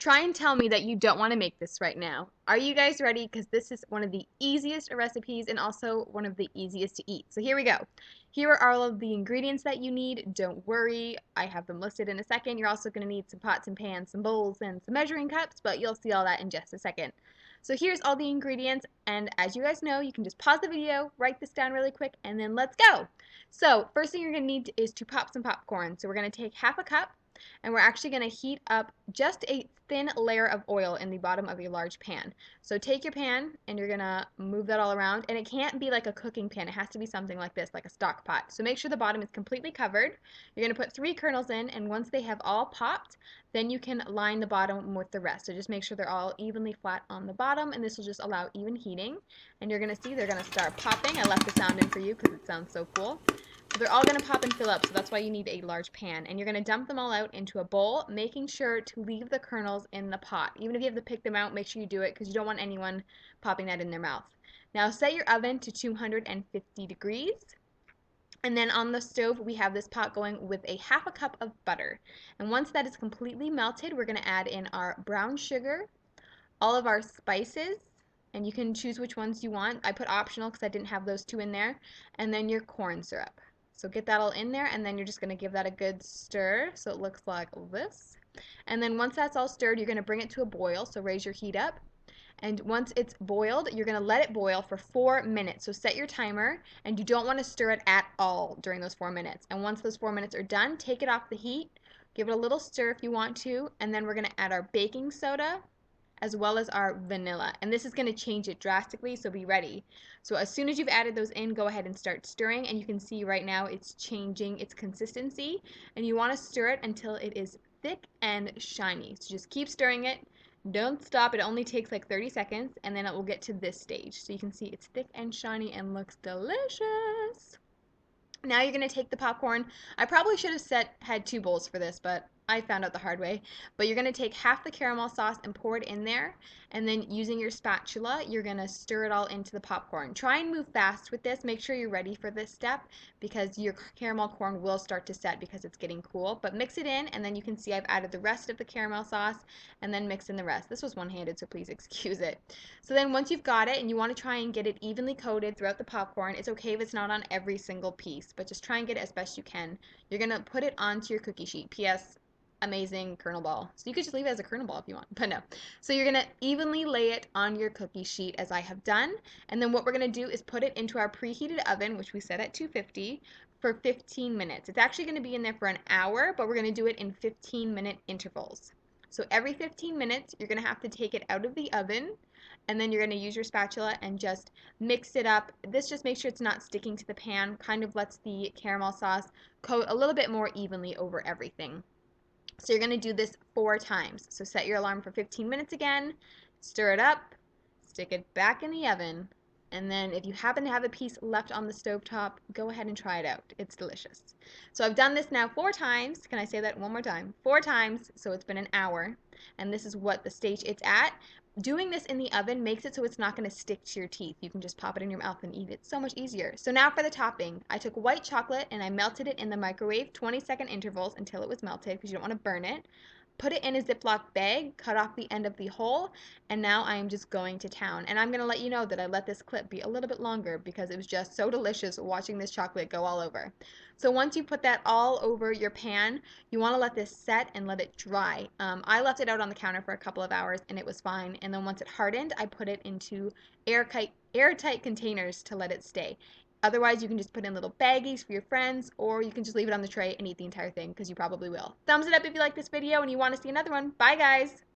Try and tell me that you don't want to make this right now. Are you guys ready? Because this is one of the easiest recipes and also one of the easiest to eat. So here we go. Here are all of the ingredients that you need. Don't worry, I have them listed in a second. You're also going to need some pots and pans, some bowls, and some measuring cups, but you'll see all that in just a second. So here's all the ingredients, and as you guys know, you can just pause the video, write this down really quick, and then let's go. So first thing you're going to need is to pop some popcorn. So we're going to take half a cup, and we're actually going to heat up just a thin layer of oil in the bottom of your large pan. So take your pan and you're going to move that all around, and it can't be like a cooking pan. It has to be something like this, like a stock pot. So make sure the bottom is completely covered. You're going to put 3 kernels in, and once they have all popped, then you can line the bottom with the rest. So just make sure they're all evenly flat on the bottom, and this will just allow even heating. And you're going to see they're going to start popping. I left the sound in for you because it sounds so cool. So they're all going to pop and fill up, so that's why you need a large pan. And you're going to dump them all out into a bowl, making sure to leave the kernels in the pot. Even if you have to pick them out, make sure you do it because you don't want anyone popping that in their mouth. Now set your oven to 250 degrees. And then on the stove, we have this pot going with a half a cup of butter. And once that is completely melted, we're going to add in our brown sugar, all of our spices, and you can choose which ones you want. I put optional because I didn't have those 2 in there. And then your corn syrup. So get that all in there, and then you're just going to give that a good stir so it looks like this. And then once that's all stirred, you're going to bring it to a boil, so raise your heat up. And once it's boiled, you're going to let it boil for 4 minutes. So set your timer, and you don't want to stir it at all during those 4 minutes. And once those 4 minutes are done, take it off the heat, give it a little stir if you want to, and then we're going to add our baking soda as well as our vanilla. And this is going to change it drastically, so be ready. So as soon as you've added those in, go ahead and start stirring, and you can see right now it's changing its consistency, and you want to stir it until it is thick and shiny. So just keep stirring it. Don't stop. It only takes like 30 seconds, and then it will get to this stage. So you can see it's thick and shiny and looks delicious. Now you're going to take the popcorn. I probably should have had 2 bowls for this, but I found out the hard way. But you're going to take half the caramel sauce and pour it in there, and then using your spatula, you're going to stir it all into the popcorn. Try and move fast with this. Make sure you're ready for this step because your caramel corn will start to set because it's getting cool. But mix it in, and then you can see I've added the rest of the caramel sauce and then mix in the rest. This was one-handed, so please excuse it. So then once you've got it and you want to try and get it evenly coated throughout the popcorn, it's okay if it's not on every single piece, but just try and get it as best you can. You're going to put it onto your cookie sheet. P.S. Amazing kernel ball. So you could just leave it as a kernel ball if you want, but no. So you're going to evenly lay it on your cookie sheet as I have done, and then what we're going to do is put it into our preheated oven, which we set at 250, for 15 minutes. It's actually going to be in there for an hour, but we're going to do it in 15-minute intervals. So every 15 minutes, you're going to have to take it out of the oven, and then you're going to use your spatula and just mix it up. This just makes sure it's not sticking to the pan, kind of lets the caramel sauce coat a little bit more evenly over everything. So you're going to do this 4 times. So set your alarm for 15 minutes again, stir it up, stick it back in the oven, and then if you happen to have a piece left on the stovetop, go ahead and try it out. It's delicious. So I've done this now 4 times. Can I say that one more time? 4 times, so it's been an hour, and this is what the stage it's at. Doing this in the oven makes it so it's not going to stick to your teeth. You can just pop it in your mouth and eat it. So much easier. So now for the topping. I took white chocolate and I melted it in the microwave 20-second intervals until it was melted because you don't want to burn it. Put it in a Ziploc bag, cut off the end of the hole, and now I am just going to town. And I'm going to let you know that I let this clip be a little bit longer because it was just so delicious watching this chocolate go all over. So once you put that all over your pan, you want to let this set and let it dry. I left it out on the counter for a couple of hours and it was fine. And then once it hardened, I put it into airtight containers to let it stay. Otherwise, you can just put in little baggies for your friends, or you can just leave it on the tray and eat the entire thing because you probably will. Thumbs it up if you like this video and you want to see another one. Bye, guys!